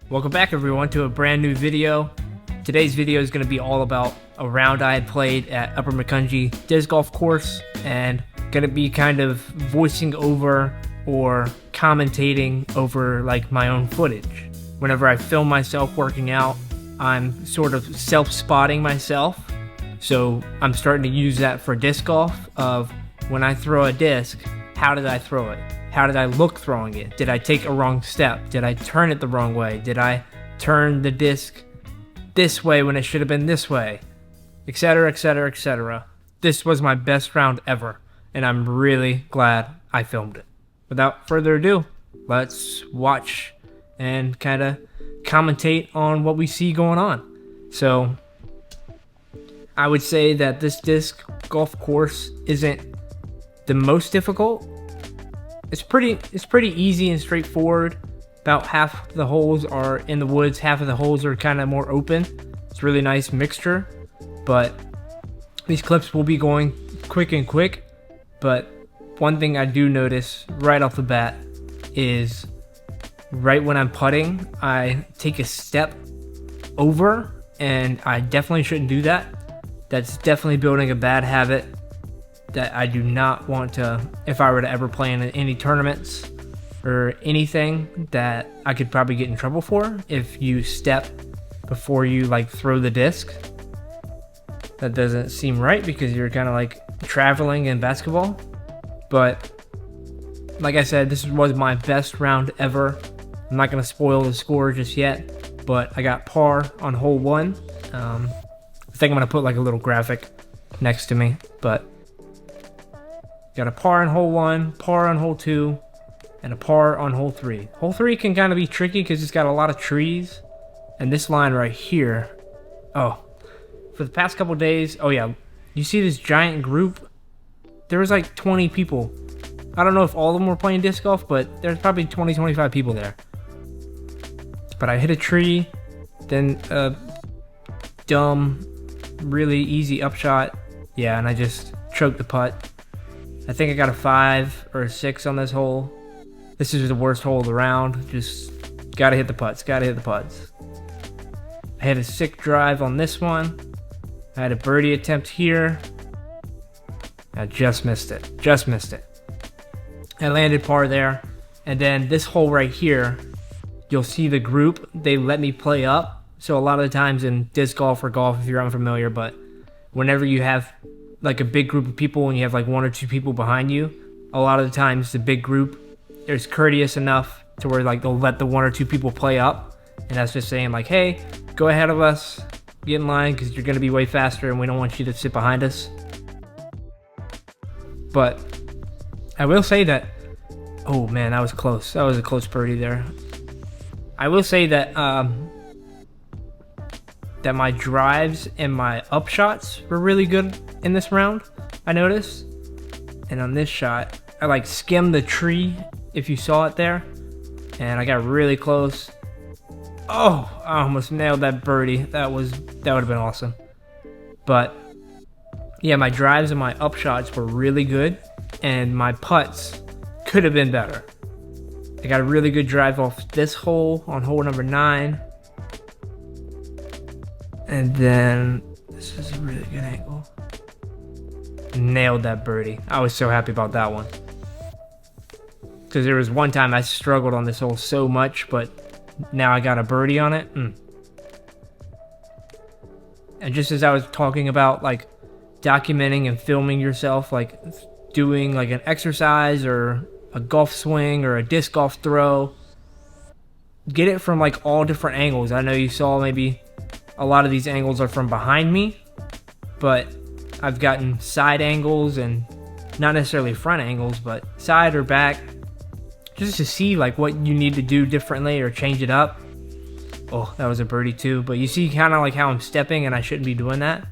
Welcome back everyone to a brand new video. Today's video is going to be all about a round I had played at Upper Macungie disc golf course, and going to be kind of voicing over or commentating over like my own footage. Whenever I film myself working out, I'm sort of self-spotting myself, so I'm starting to use that for disc golf of when I throw a disc, how did I throw it? How did I look throwing it? Did I take a wrong step? Did I turn it the wrong way? Did I turn the disc this way when it should have been this way? Etc, etc, etc. This was my best round ever, and I'm really glad I filmed it. Without further ado, let's watch and kind of commentate on what we see going on. So, I would say that this disc golf course isn't the most difficult. It's pretty easy and straightforward. About half the holes are in the woods, half of the holes are kind of more open. It's a really nice mixture, but these clips will be going quick. But one thing I do notice right off the bat is right when I'm putting, I take a step over, and I definitely shouldn't do that. That's definitely building a bad habit that I do not want to, if I were to ever play in any tournaments or anything, that I could probably get in trouble for. If you step before you like throw the disc, that doesn't seem right because you're kind of like traveling in basketball. But like I said, this was my best round ever. I'm not going to spoil the score just yet, but I got par on hole 1. I think I'm going to put like a little graphic next to me, but got a par on hole 1, par on hole 2, and a par on hole 3. Hole 3 can kind of be tricky because it's got a lot of trees. And this line right here, oh, for the past couple days, oh yeah, you see this giant group? There was like 20 people. I don't know if all of them were playing disc golf, but there's probably 20-25 people there. But I hit a tree, then a dumb, really easy upshot. Yeah, and I just choked the putt. I think I got a 5 or a 6 on this hole. This is the worst hole of the round. Just gotta hit the putts, I had a sick drive on this one. I had a birdie attempt here. I just missed it. I landed par there. And then this hole right here, you'll see the group, they let me play up. So a lot of the times in disc golf or golf, if you're unfamiliar, but whenever you have like a big group of people and you have like 1 or 2 people behind you, a lot of the times the big group is courteous enough to where like they'll let the 1 or 2 people play up, and that's just saying like, hey, go ahead of us, get in line because you're going to be way faster and we don't want you to sit behind us. But I will say that, oh man, that was close. That was a close birdie there. I will say that that my drives and my upshots were really good in this round, I noticed. And on this shot, I like skimmed the tree, if you saw it there, and I got really close. Oh, I almost nailed that birdie. That would have been awesome. But yeah, my drives and my upshots were really good, and my putts could have been better. I got a really good drive off this hole on hole number 9. And then, this is a really good angle. Nailed that birdie. I was so happy about that one. Because there was one time I struggled on this hole so much, but now I got a birdie on it. And just as I was talking about like documenting and filming yourself, like doing like an exercise or a golf swing or a disc golf throw, get it from like all different angles. I know you saw maybe a lot of these angles are from behind me, but I've gotten side angles and not necessarily front angles, but side or back, just to see like what you need to do differently or change it up. Oh, that was a birdie too, but you see kind of like how I'm stepping and I shouldn't be doing that.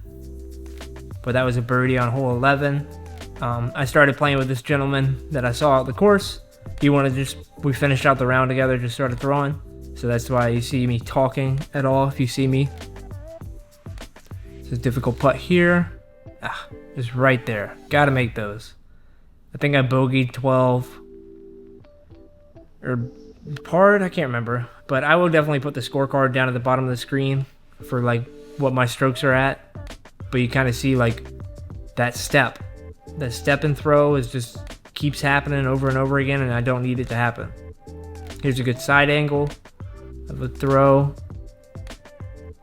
But that was a birdie on hole 11. I started playing with this gentleman that I saw at the course. We finished out the round together, just started throwing. So that's why you see me talking at all, if you see me. It's a difficult putt here. Just right there. Gotta make those. I think I bogeyed 12. Or parred, I can't remember. But I will definitely put the scorecard down at the bottom of the screen for like what my strokes are at. But you kind of see like that step and throw is just keeps happening over and over again, and I don't need it to happen. Here's a good side angle of a throw.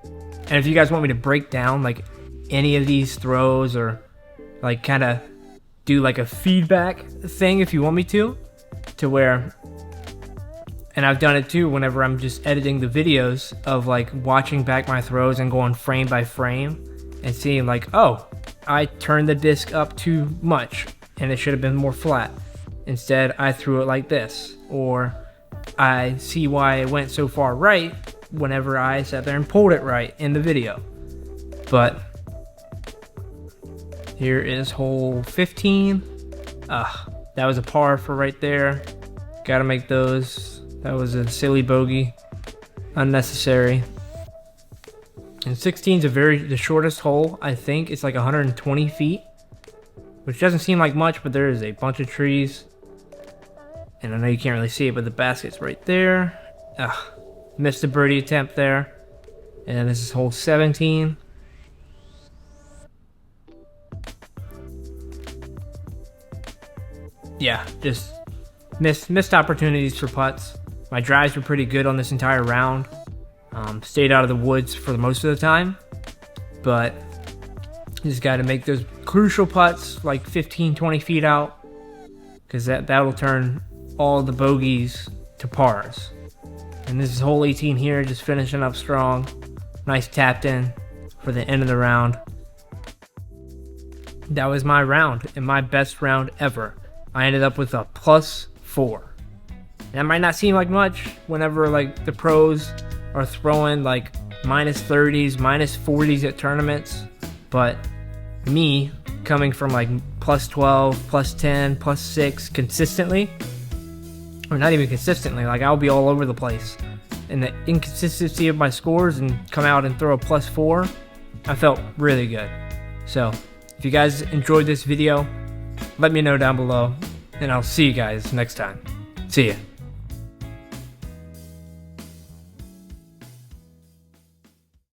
And if you guys want me to break down like any of these throws, or like kind of do like a feedback thing if you want me to where, and I've done it too whenever I'm just editing the videos of like watching back my throws and going frame by frame and seeing like, oh, I turned the disc up too much and it should have been more flat. Instead, I threw it like this. Or I see why it went so far right whenever I sat there and pulled it right in the video. But here is hole 15. That was a par for right there. Gotta make those. That was a silly bogey. Unnecessary. And 16 is the shortest hole, I think. It's like 120 feet. Which doesn't seem like much, but there is a bunch of trees. And I know you can't really see it, but the basket's right there. Missed a birdie attempt there. And then this is hole 17. Yeah, just missed opportunities for putts. My drives were pretty good on this entire round. Stayed out of the woods for the most of the time. But you just got to make those crucial putts like 15, 20 feet out. Because that'll turn all the bogeys to pars. And this is hole 18 here, just finishing up strong. Nice tapped in for the end of the round. That was my round, and my best round ever. I ended up with a +4. That might not seem like much whenever like the pros are throwing like -30s, -40s at tournaments. But me coming from like +12, +10, +6 consistently, or not even consistently, like I'll be all over the place. And the inconsistency of my scores and come out and throw a +4, I felt really good. So if you guys enjoyed this video, let me know down below, and I'll see you guys next time. See ya.